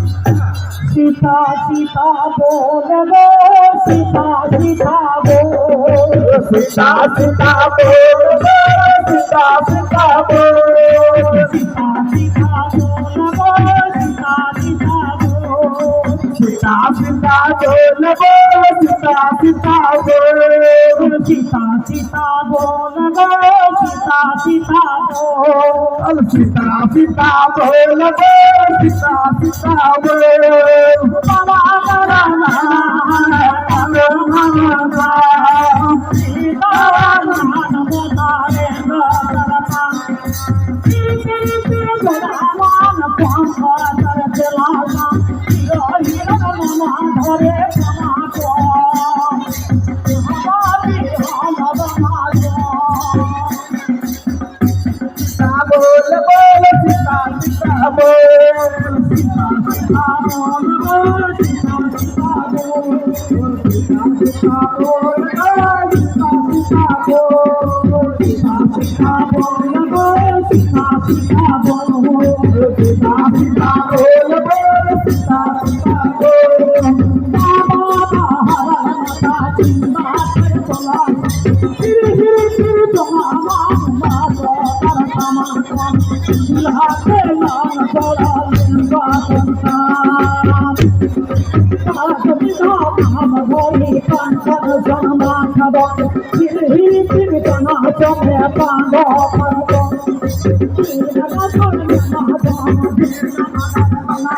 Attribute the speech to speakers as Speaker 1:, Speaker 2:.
Speaker 1: सीता सीता बोल गो सीता सीता बोल
Speaker 2: सीता सीता बोल गो सीता सीता बोल
Speaker 1: सीता सीता बोल गो सीता सीता बोल
Speaker 2: सीता सीता बोल गो सीता सीता बोल
Speaker 1: सीता सीता बोल गो सीता सीता बोल
Speaker 2: सीता सीता बोल गो सीता सीता बोल
Speaker 1: बाबा बाबा सीता मान बोतारे गरपा मान पंखा तर चलासा हिरण मना धरे क्षमा को हमारी हम बना
Speaker 2: सीता बोल बोल सीता सीता बोल
Speaker 1: सीता सीता बोल गो सीता सीता बोल सीता सीता बोल गो सीता सीता बोल सीता सीता बोल गो सीता सीता बोल
Speaker 2: सीता सीता बोल बोल सीता सीता बोल
Speaker 1: बाबा हरता चिंता कर चला हिर हिर हिर जमा मान हाथे नाम चला लिंगा कंता आज विधा हम भोली कंचन जन्मा खबो हिर हिर हिर जना चमे पांडो परदो हिर ना छोड़ ना जाना